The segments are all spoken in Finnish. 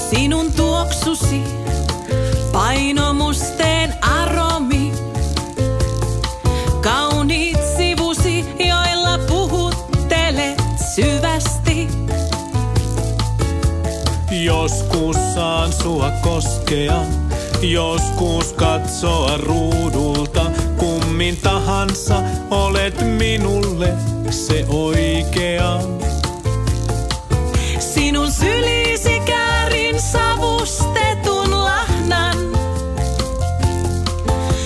Sinun tuoksusi, painomusteen aromi. Kauniit sivusi, joilla puhuttelet syvästi. Joskus saan sua koskea, joskus katsoa ruudulta. Kummin tahansa olet minulle se oikea. Sinun sylisi käärin savustetun lahnan.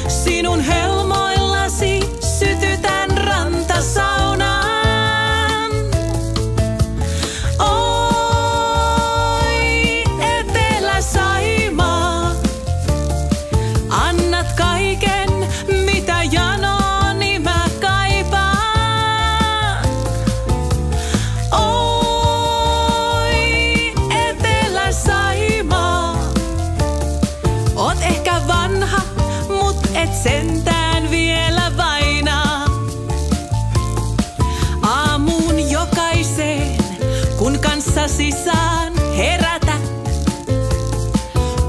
Sinun helmoillasi sytytän rantasaunan. Oi, Etelä-Saimaa, annat kaiken, mitä janooni mä kaipaan. Oi, Etelä-Saimaa, oot ehkä vanha, mut et sentään vielä vainaa. Aamuun jokaiseen, kun kanssasi saan herätä.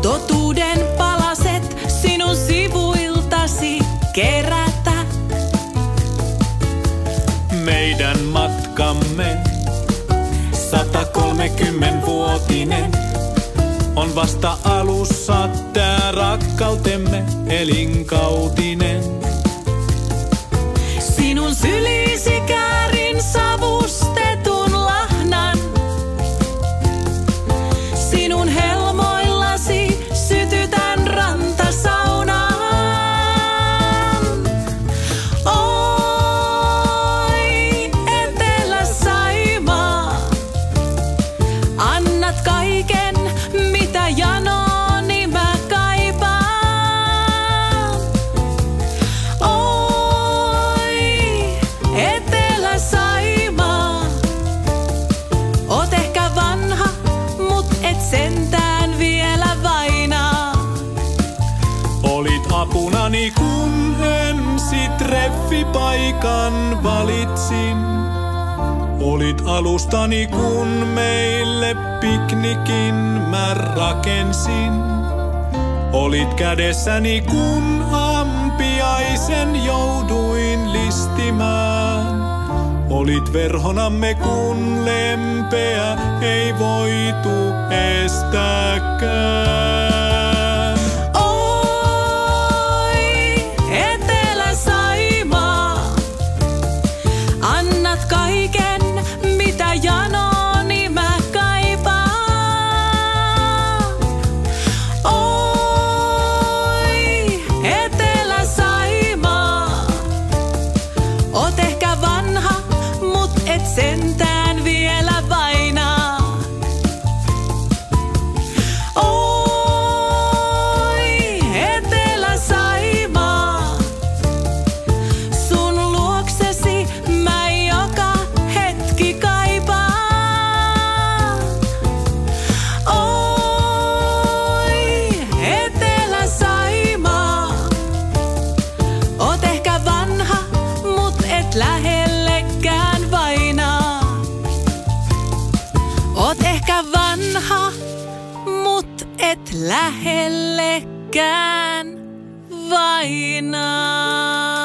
Totuuden palaset sinun sivuiltasi kerätä. Meidän matkamme 130-vuotinen on vasta alussa tää rakkautemme elinkautinen. Sinun sylisi käärin savustetun lahnan. Sinun helmoillasi sytytän rantasaunan. Oi, Etelä-Saimaa, annat kaiken, mitä janooni mä kaipaan. Oi, Etelä-Saimaa, oot ehkä vanha, mut et sentään vielä vainaa. Olit apunani, kun ensi treffipaikan valitsin. Olit alustani, kun meille piknikin mä rakensin. Olit kädessäni, kun ampiaisen jouduin listimään. Olit verhonamme, kun lempeä ei voitu estääkään. Oi, Etelä-Saimaa, annat kaiken, mitä janooni mä kaipaan. Oi, Etelä-Saimaa, oot ehkä vanha, mut et sentään vielä vainaa. Oi, Etelä-Saimaa, sun luoksesi mä joka hetki kaipaan. Oi, Etelä-Saimaa, oot ehkä vanha, mut et lähellekään vainaa. Oot ehkä vanha, mut et lähellekään vainaa.